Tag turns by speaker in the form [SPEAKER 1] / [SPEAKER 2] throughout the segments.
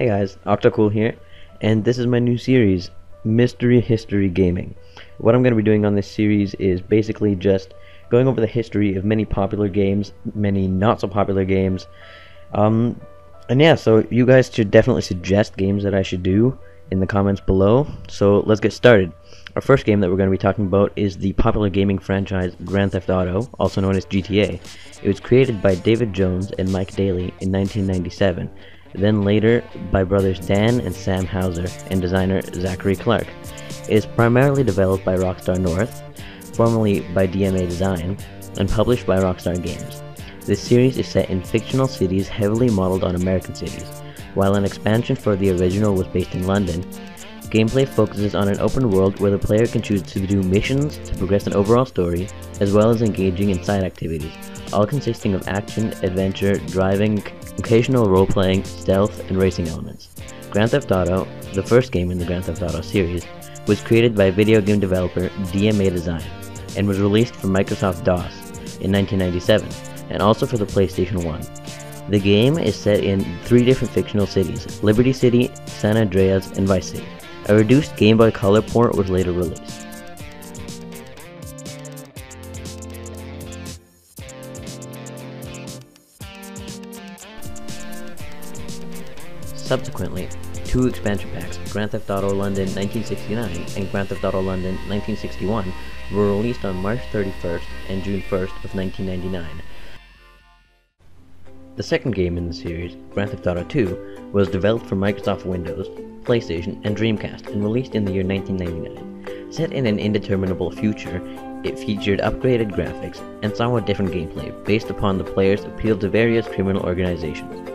[SPEAKER 1] Hey guys, Octocool here, and this is my new series, Mystery History Gaming. What I'm going to be doing on this series is basically just going over the history of many popular games, many not so popular games, and yeah, so you guys should definitely suggest games that I should do in the comments below, so let's get started. Our first game that we're going to be talking about is the popular gaming franchise Grand Theft Auto, also known as GTA. It was created by David Jones and Mike Daly in 1997. Then later by brothers Dan and Sam Hauser and designer Zachary Clark. It is primarily developed by Rockstar North, formerly by DMA Design, and published by Rockstar Games. This series is set in fictional cities heavily modeled on American cities. While an expansion for the original was based in London, gameplay focuses on an open world where the player can choose to do missions to progress an overall story, as well as engaging in side activities, all consisting of action, adventure, driving, occasional role-playing, stealth, and racing elements. Grand Theft Auto, the first game in the Grand Theft Auto series, was created by video game developer DMA Design, and was released for Microsoft DOS in 1997, and also for the PlayStation 1. The game is set in 3 different fictional cities, Liberty City, San Andreas, and Vice City. A reduced Game Boy Color port was later released. Subsequently, 2 expansion packs, Grand Theft Auto London 1969 and Grand Theft Auto London 1961, were released on March 31st and June 1st of 1999. The second game in the series, Grand Theft Auto 2, was developed for Microsoft Windows, PlayStation, and Dreamcast and released in the year 1999. Set in an indeterminable future, it featured upgraded graphics and somewhat different gameplay based upon the player's appeal to various criminal organizations.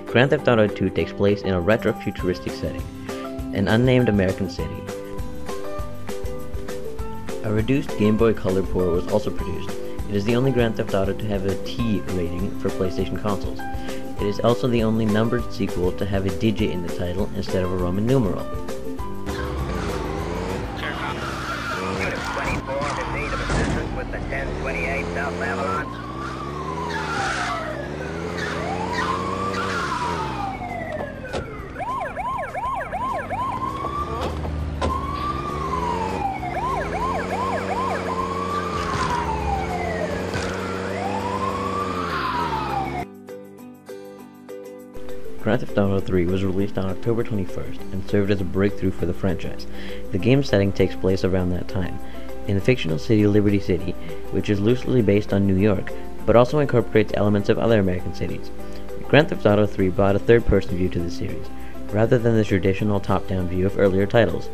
[SPEAKER 1] Grand Theft Auto 2 takes place in a retro-futuristic setting, an unnamed American city. A reduced Game Boy Color port was also produced. It is the only Grand Theft Auto to have a T rating for PlayStation consoles. It is also the only numbered sequel to have a digit in the title instead of a Roman numeral.
[SPEAKER 2] Unit 24 in need of assistance with the 1028 South Babylon.
[SPEAKER 1] Grand Theft Auto 3 was released on October 21st and served as a breakthrough for the franchise. The game's setting takes place around that time, in the fictional city Liberty City, which is loosely based on New York, but also incorporates elements of other American cities. Grand Theft Auto 3 brought a third-person view to the series, rather than the traditional top-down view of earlier titles,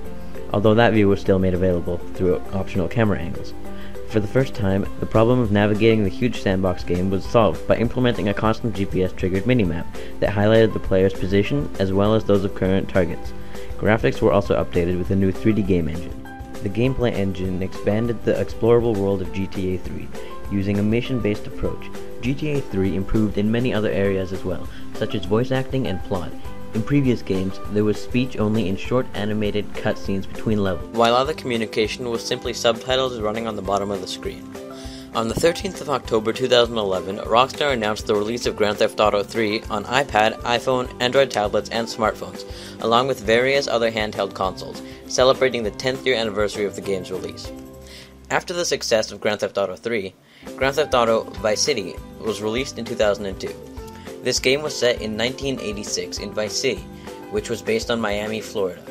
[SPEAKER 1] although that view was still made available through optional camera angles. For the first time, the problem of navigating the huge sandbox game was solved by implementing a constant GPS-triggered minimap that highlighted the player's position as well as those of current targets. Graphics were also updated with a new 3D game engine. The gameplay engine expanded the explorable world of GTA 3, using a mission-based approach. GTA 3 improved in many other areas as well, such as voice acting and plot. In previous games, there was speech only in short animated cutscenes between levels, while other communication was simply subtitles running on the bottom of the screen. On the 13th of October 2011, Rockstar announced the release of Grand Theft Auto 3 on iPad, iPhone, Android tablets, and smartphones, along with various other handheld consoles, celebrating the 10th year anniversary of the game's release. After the success of Grand Theft Auto 3, Grand Theft Auto Vice City was released in 2002. This game was set in 1986 in Vice City, which was based on Miami, Florida.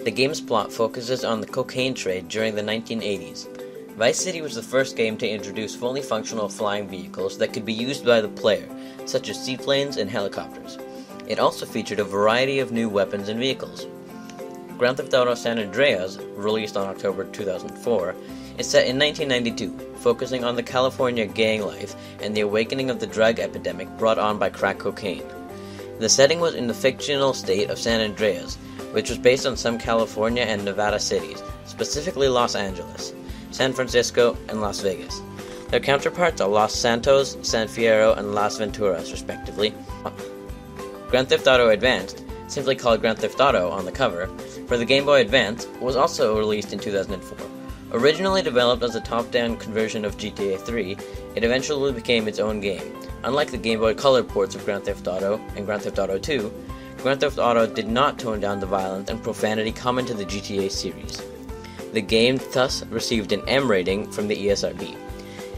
[SPEAKER 1] The game's plot focuses on the cocaine trade during the 1980s. Vice City was the first game to introduce fully functional flying vehicles that could be used by the player, such as seaplanes and helicopters. It also featured a variety of new weapons and vehicles. Grand Theft Auto San Andreas, released on October 2004, is set in 1992, focusing on the California gang life and the awakening of the drug epidemic brought on by crack cocaine. The setting was in the fictional state of San Andreas, which was based on some California and Nevada cities, specifically Los Angeles, San Francisco, and Las Vegas. Their counterparts are Los Santos, San Fierro, and Las Venturas, respectively. Grand Theft Auto Advanced, simply called Grand Theft Auto on the cover, for the Game Boy Advance, was also released in 2004. Originally developed as a top-down conversion of GTA 3, it eventually became its own game. Unlike the Game Boy Color ports of Grand Theft Auto and Grand Theft Auto 2, Grand Theft Auto did not tone down the violence and profanity common to the GTA series. The game thus received an M rating from the ESRB.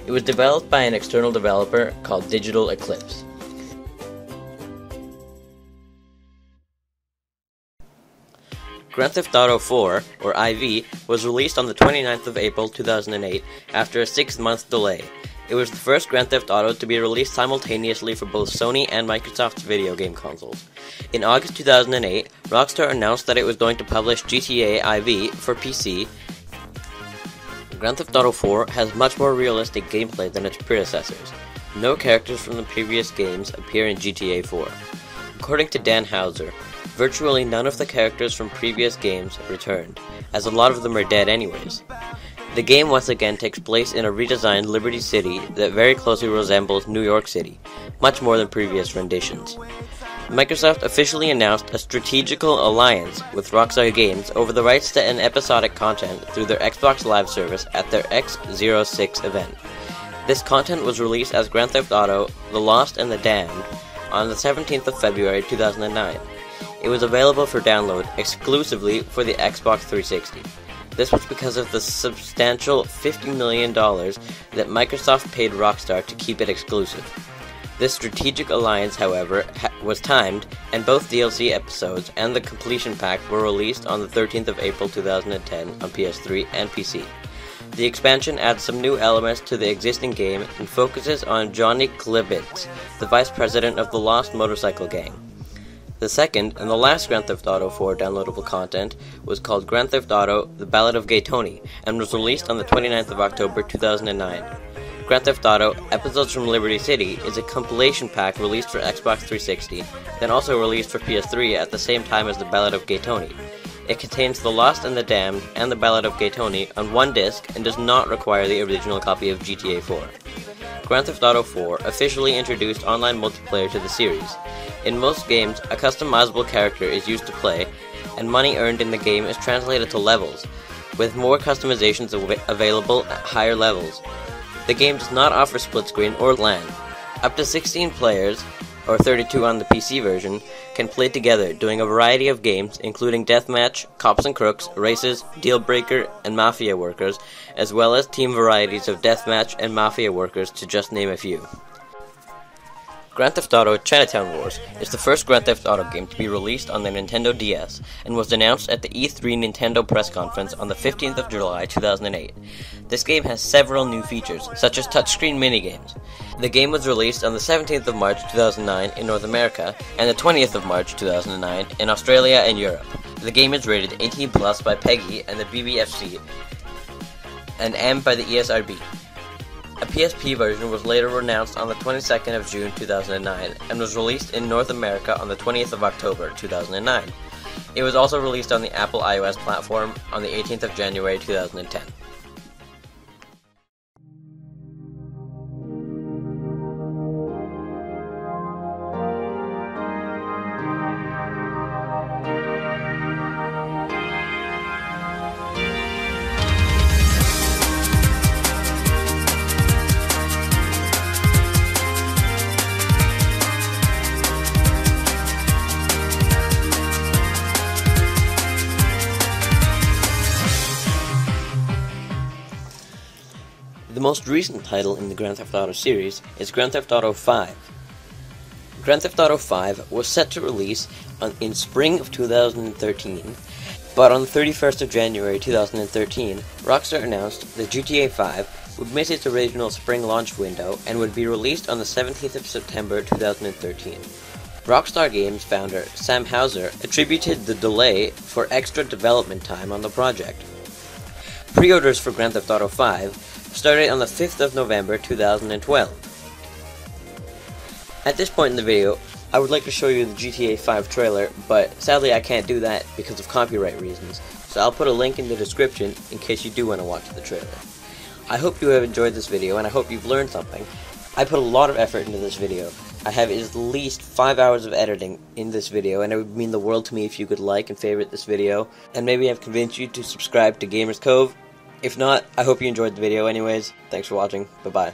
[SPEAKER 1] It was developed by an external developer called Digital Eclipse. Grand Theft Auto 4, or IV, was released on the 29th of April 2008 after a 6-month delay. It was the first Grand Theft Auto to be released simultaneously for both Sony and Microsoft's video game consoles. In August 2008, Rockstar announced that it was going to publish GTA IV for PC. Grand Theft Auto 4 has much more realistic gameplay than its predecessors. No characters from the previous games appear in GTA 4. According to Dan Houser, virtually none of the characters from previous games returned, as a lot of them are dead anyways. The game once again takes place in a redesigned Liberty City that very closely resembles New York City, much more than previous renditions. Microsoft officially announced a strategical alliance with Rockstar Games over the rights to an episodic content through their Xbox Live service at their X06 event. This content was released as Grand Theft Auto: The Lost and the Damned on the 17th of February 2009. It was available for download exclusively for the Xbox 360. This was because of the substantial $50 million that Microsoft paid Rockstar to keep it exclusive. This strategic alliance, however, was timed, and both DLC episodes and the completion pack were released on the 13th of April 2010 on PS3 and PC. The expansion adds some new elements to the existing game and focuses on Johnny Klibitz, the vice president of the Lost Motorcycle Gang. The second, and the last Grand Theft Auto 4 downloadable content, was called Grand Theft Auto: The Ballad of Gay Tony, and was released on the 29th of October 2009. Grand Theft Auto: Episodes from Liberty City is a compilation pack released for Xbox 360, then also released for PS3 at the same time as The Ballad of Gay Tony. It contains The Lost and the Damned and The Ballad of Gay Tony on one disc and does not require the original copy of GTA 4. Grand Theft Auto 4 officially introduced online multiplayer to the series. In most games, a customizable character is used to play, and money earned in the game is translated to levels, with more customizations available at higher levels. The game does not offer split screen or LAN. Up to 16 players, or 32 on the PC version, can play together, doing a variety of games, including Deathmatch, Cops and Crooks, Races, Deal Breaker, and Mafia Workers, as well as team varieties of Deathmatch and Mafia Workers, to just name a few. Grand Theft Auto: Chinatown Wars is the first Grand Theft Auto game to be released on the Nintendo DS, and was announced at the E3 Nintendo press conference on the 15th of July 2008. This game has several new features, such as touchscreen minigames. The game was released on the 17th of March 2009 in North America, and the 20th of March 2009 in Australia and Europe. The game is rated 18+ by PEGI and the BBFC, and M by the ESRB. A PSP version was later announced on the 22nd of June 2009 and was released in North America on the 20th of October 2009. It was also released on the Apple iOS platform on the 18th of January 2010. The most recent title in the Grand Theft Auto series is Grand Theft Auto 5. Grand Theft Auto 5 was set to release in spring of 2013, but on the 31st of January 2013, Rockstar announced that GTA 5 would miss its original spring launch window and would be released on the 17th of September 2013. Rockstar Games founder Sam Houser attributed the delay for extra development time on the project. Pre-orders for Grand Theft Auto 5 started on the 5th of November 2012. At this point in the video, I would like to show you the GTA 5 trailer, but sadly I can't do that because of copyright reasons, so I'll put a link in the description in case you do want to watch the trailer. I hope you have enjoyed this video, and I hope you've learned something. I put a lot of effort into this video. I have at least 5 hours of editing in this video, and it would mean the world to me if you could like and favorite this video, and maybe I've convinced you to subscribe to Gamers Cove. If not, I hope you enjoyed the video anyways. Thanks for watching. Bye-bye.